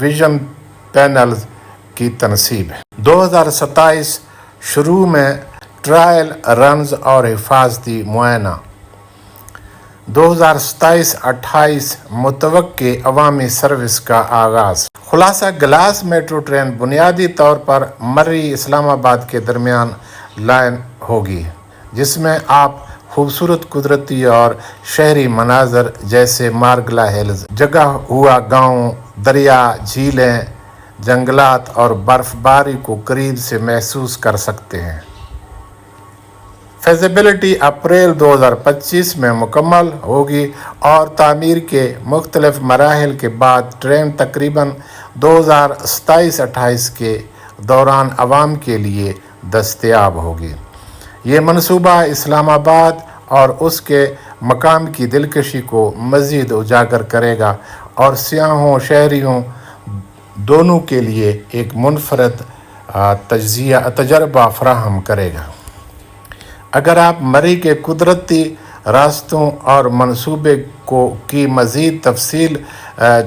Vision panels کی تنصیب ہے۔ 2027 شروع میں ٹرائل رنز اور حفاظتی معائنہ۔ 2027-28 متوقع عوامی سروس کا آغاز۔ خلاصہ، گلاس میٹرو ٹرین بنیادی طور پر مری اسلام آباد کے درمیان لائن ہوگی، جس میں آپ خوبصورت قدرتی اور شہری مناظر جیسے مارگلا ہلز، جگا ہوا گاؤں، دریا، جھیلیں، جنگلات اور برف باری کو قریب سے محسوس کر سکتے ہیں۔ فیزیبلٹی اپریل 2025 میں مکمل ہوگی اور تعمیر کے مختلف مراحل کے بعد ٹرین تقریباً 2027-28 کے دوران عوام کے لیے دستیاب ہوگی۔ یہ منصوبہ اسلام آباد اور اس کے مقام کی دلکشی کو مزید اجاگر کرے گا اور سیاحوں شہریوں دونوں کے لیے ایک منفرد تجربہ فراہم کرے گا۔ اگر آپ مری کے قدرتی راستوں اور منصوبے کی مزید تفصیل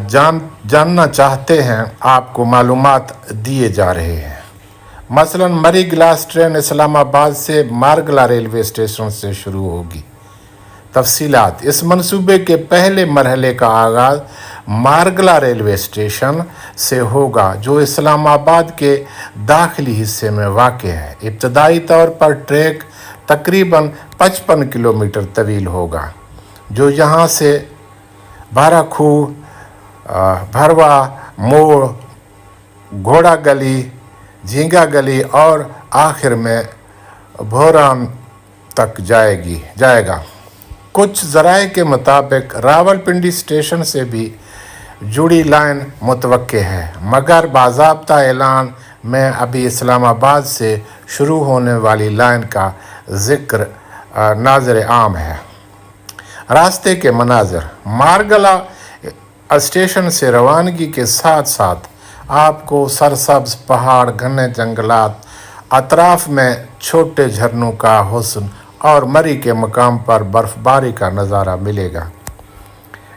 جاننا چاہتے ہیں، آپ کو معلومات دیے جا رہے ہیں۔ مثلاً مری گلاس ٹرین اسلام آباد سے مارگلا ریلوے اسٹیشن سے شروع ہوگی۔ تفصیلات: اس منصوبے کے پہلے مرحلے کا آغاز مارگلا ریلوے اسٹیشن سے ہوگا، جو اسلام آباد کے داخلی حصے میں واقع ہے۔ ابتدائی طور پر ٹریک تقریباً 55 کلومیٹر طویل ہوگا، جو یہاں سے بھارا کھوہ، بھروا موڑ، گھوڑا گلی، جھینگا گلی اور آخر میں بھوران تک جائے گا۔ کچھ ذرائع کے مطابق راولپنڈی اسٹیشن سے بھی جڑی لائن متوقع ہے، مگر باضابطہ اعلان میں ابھی اسلام آباد سے شروع ہونے والی لائن کا ذکر ناظر عام ہے۔ راستے کے مناظر: مارگلا اسٹیشن سے روانگی کے ساتھ ساتھ آپ کو سرسبز پہاڑ، گھنے جنگلات، اطراف میں چھوٹے جھرنوں کا حسن اور مری کے مقام پر برف باری کا نظارہ ملے گا۔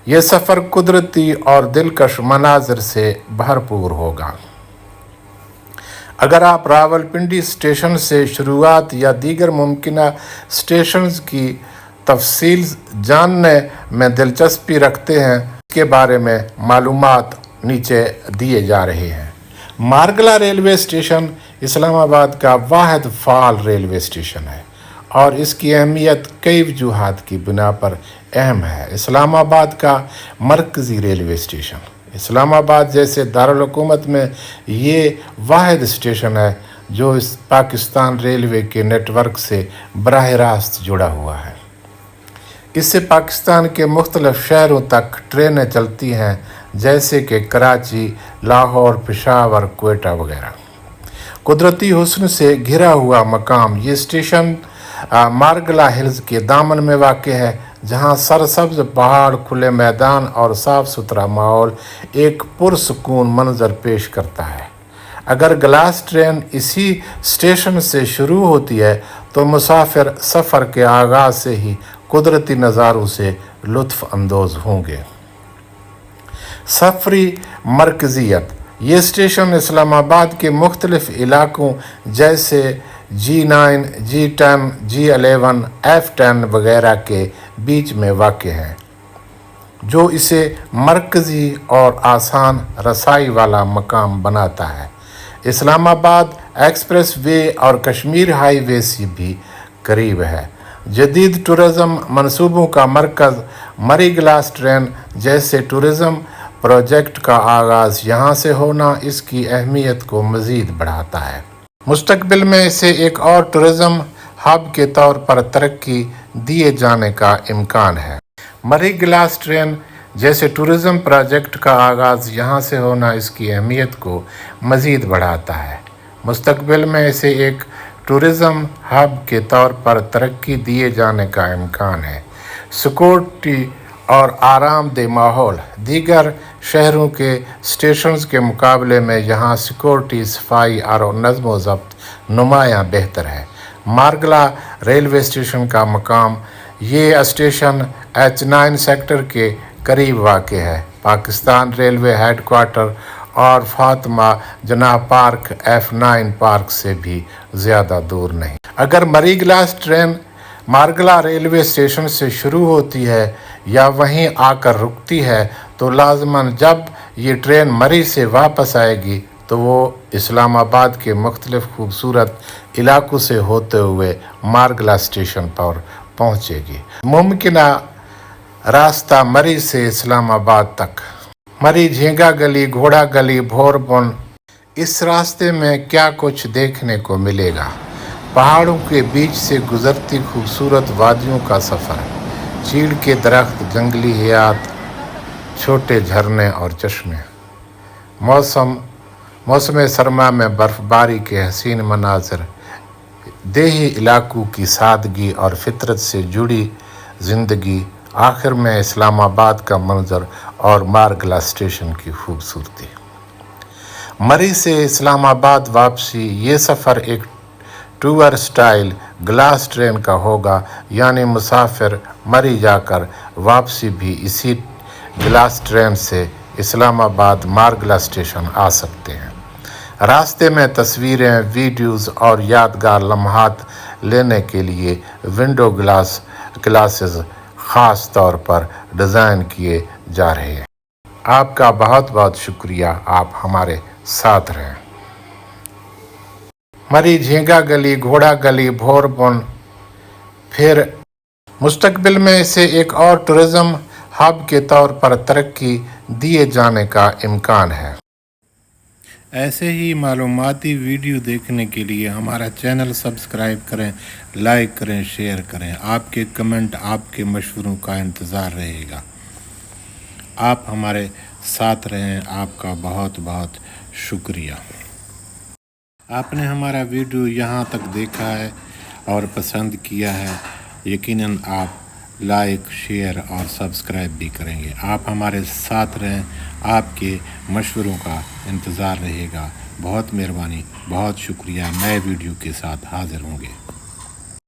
یہ سفر قدرتی اور دلکش مناظر سے بھرپور ہوگا۔ اگر آپ راولپنڈی اسٹیشن سے شروعات یا دیگر ممکنہ اسٹیشنز کی تفصیل جاننے میں دلچسپی رکھتے ہیں، اس کے بارے میں معلومات نیچے دیے جا رہے ہیں۔ مارگلا ریلوے اسٹیشن اسلام آباد کا واحد فعال ریلوے اسٹیشن ہے اور اس کی اہمیت کئی وجوہات کی بنا پر اہم ہے۔ اسلام آباد کا مرکزی ریلوے اسٹیشن: اسلام آباد جیسے دارالحکومت میں یہ واحد اسٹیشن ہے جو اس پاکستان ریلوے کے نیٹ ورک سے براہ راست جڑا ہوا ہے۔ اس سے پاکستان کے مختلف شہروں تک ٹرینیں چلتی ہیں، جیسے کہ کراچی، لاہور، پشاور، کوئٹہ وغیرہ۔ قدرتی حسن سے گھرا ہوا مقام: یہ اسٹیشن مارگلا ہلز کے دامن میں واقع ہے، جہاں سرسبز پہاڑ، کھلے میدان اور صاف ستھرا ماحول ایک پرسکون منظر پیش کرتا ہے۔ اگر گلاس ٹرین اسی اسٹیشن سے شروع ہوتی ہے تو مسافر سفر کے آغاز سے ہی قدرتی نظاروں سے لطف اندوز ہوں گے۔ سفری مرکزیت: یہ اسٹیشن اسلام آباد کے مختلف علاقوں جیسے G9، G10، G11، F10 وغیرہ کے بیچ میں واقع ہے، جو اسے مرکزی اور آسان رسائی والا مقام بناتا ہے۔ اسلام آباد ایکسپریس وے اور کشمیر ہائی وے سے بھی قریب ہے۔ جدید ٹورزم منصوبوں کا مرکز: مری گلاس ٹرین جیسے ٹورزم پروجیکٹ کا آغاز یہاں سے ہونا اس کی اہمیت کو مزید بڑھاتا ہے۔ مستقبل میں اسے ایک اور ٹورزم ہب کے طور پر ترقی دیے جانے کا امکان ہے۔ مری گلاس ٹرین جیسے ٹورزم پروجیکٹ کا آغاز یہاں سے ہونا اس کی اہمیت کو مزید بڑھاتا ہے۔ مستقبل میں اسے ایک ٹورزم ہب کے طور پر ترقی دیے جانے کا امکان ہے۔ سیکورٹی اور آرام دہ ماحول: دیگر شہروں کے اسٹیشنز کے مقابلے میں یہاں سیکورٹی، صفائی اور نظم و ضبط نمایاں بہتر ہے۔ مارگلا ریلوے اسٹیشن کا مقام: یہ اسٹیشن H9 سیکٹر کے قریب واقع ہے۔ پاکستان ریلوے ہیڈ کوارٹر اور فاطمہ جناح پارک F9 پارک سے بھی زیادہ دور نہیں۔ اگر Murree glass train Margalla railway station سے شروع ہوتی ہے یا وہیں آ کر رکتی ہے تو لازماً جب یہ ٹرین مری سے واپس آئے گی تو وہ اسلام آباد کے مختلف خوبصورت علاقوں سے ہوتے ہوئے مارگلا اسٹیشن پر پہنچے گی۔ ممکنہ راستہ مری سے اسلام آباد تک، مری جھینگا گلی، گھوڑا گلی، بھور بن، اس راستے میں کیا کچھ دیکھنے کو ملے گا؟ پہاڑوں کے بیچ سے گزرتی خوبصورت وادیوں کا سفر، چیڑ کے درخت، جنگلی حیات، چھوٹے جھرنے اور چشمے، موسم سرما میں برف باری کے حسین مناظر، دیہی علاقوں کی سادگی اور فطرت سے جڑی زندگی، آخر میں اسلام آباد کا منظر اور مارگلا اسٹیشن کی خوبصورتی۔ مری سے اسلام آباد واپسی، یہ سفر ایک ٹور سٹائل گلاس ٹرین کا ہوگا، یعنی مسافر مری جا کر واپسی بھی اسی گلاس ٹرین سے اسلام آباد مارگلا اسٹیشن آ سکتے ہیں۔ راستے میں تصویریں، ویڈیوز اور یادگار لمحات لینے کے لیے ونڈو گلاسز خاص طور پر ڈیزائن کیے جا رہے ہیں۔ آپ کا بہت بہت شکریہ، آپ ہمارے ساتھ رہیں۔ مری جھینگا گلی، گھوڑا گلی، بھور بن، پھر مستقبل میں اسے ایک اور ٹورزم ہب کے طور پر ترقی دیے جانے کا امکان ہے۔ ایسے ہی معلوماتی ویڈیو دیکھنے کے لیے ہمارا چینل سبسکرائب کریں، لائک کریں، شیئر کریں۔ آپ کے کمنٹ، آپ کے مشوروں کا انتظار رہے گا۔ آپ ہمارے ساتھ رہیں، آپ کا بہت بہت شکریہ۔ آپ نے ہمارا ویڈیو یہاں تک دیکھا ہے اور پسند کیا ہے، یقیناً آپ لائک، شیئر اور سبسکرائب بھی کریں گے۔ آپ ہمارے ساتھ رہیں، آپ کے مشوروں کا انتظار رہے گا۔ بہت مہربانی، بہت شکریہ۔ نئے ویڈیو کے ساتھ حاضر ہوں گے۔